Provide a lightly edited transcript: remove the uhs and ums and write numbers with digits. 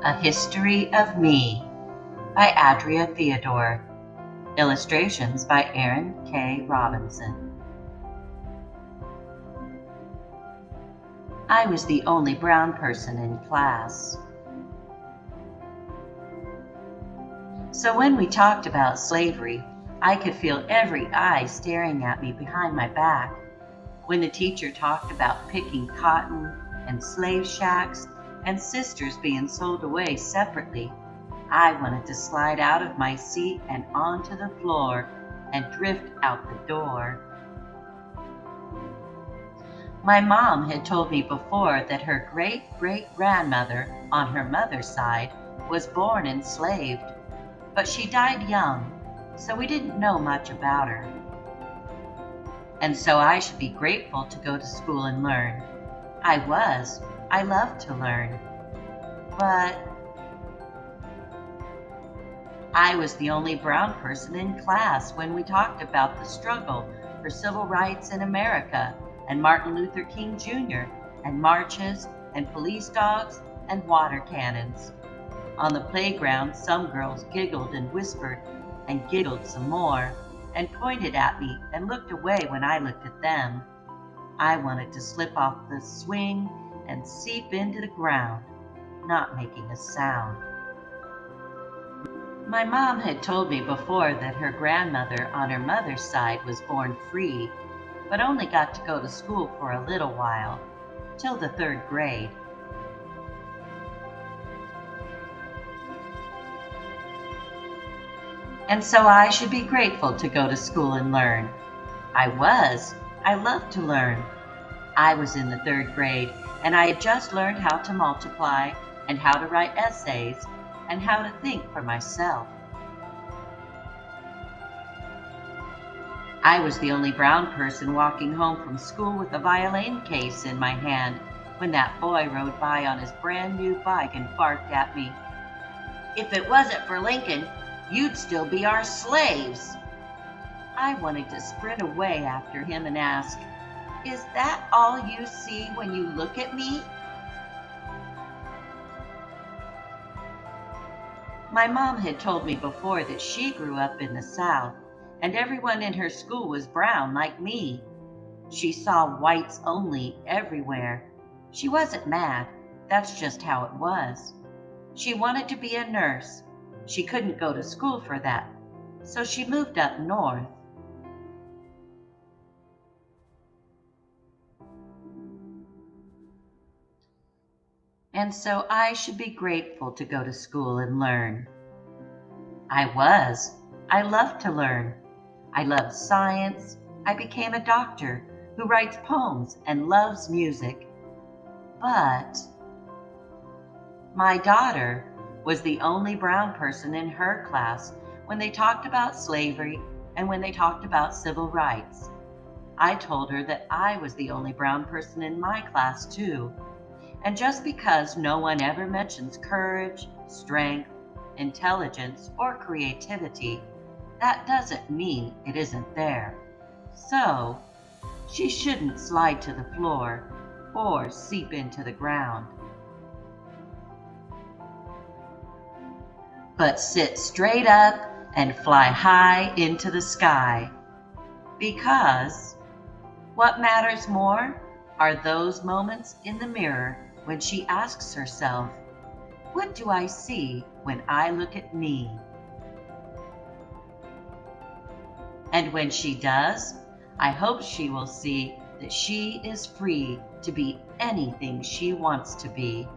A History of Me by Adrea Theodore. Illustrations by Aaron K. Robinson. I was the only brown person in class. So when we talked about slavery, I could feel every eye staring at me behind my back. When the teacher talked about picking cotton and slave shacks and sisters being sold away separately, I wanted to slide out of my seat and onto the floor and drift out the door. My mom had told me before that her great-great-grandmother on her mother's side was born enslaved, but she died young, so we didn't know much about her. And so I should be grateful to go to school and learn. I loved to learn. But I was the only brown person in class when we talked about the struggle for civil rights in America and Martin Luther King Jr. and marches and police dogs and water cannons. On the playground, some girls giggled and whispered and giggled some more and pointed at me and looked away when I looked at them. I wanted to slip off the swing and seep into the ground, not making a sound. My mom had told me before that her grandmother on her mother's side was born free, but only got to go to school for a little while, till the 3rd grade. And so I should be grateful to go to school and learn. I loved to learn. I was in the 3rd grade, and I had just learned how to multiply and how to write essays and how to think for myself. I was the only brown person walking home from school with a violin case in my hand when that boy rode by on his brand new bike and barked at me, "If it wasn't for Lincoln, you'd still be our slaves." I wanted to sprint away after him and ask, "Is that all you see when you look at me?" My mom had told me before that she grew up in the South, and everyone in her school was brown like me. She saw whites only everywhere. She wasn't mad, that's just how it was. She wanted to be a nurse. She couldn't go to school for that, so she moved up north. And so I should be grateful to go to school and learn. I loved to learn. I loved science. I became a doctor who writes poems and loves music. But my daughter was the only brown person in her class when they talked about slavery and when they talked about civil rights. I told her that I was the only brown person in my class too. And just because no one ever mentions courage, strength, intelligence, or creativity, that doesn't mean it isn't there. So, she shouldn't slide to the floor or seep into the ground, but sit straight up and fly high into the sky. Because what matters more are those moments in the mirror when she asks herself, "What do I see when I look at me?" And when she does, I hope she will see that she is free to be anything she wants to be.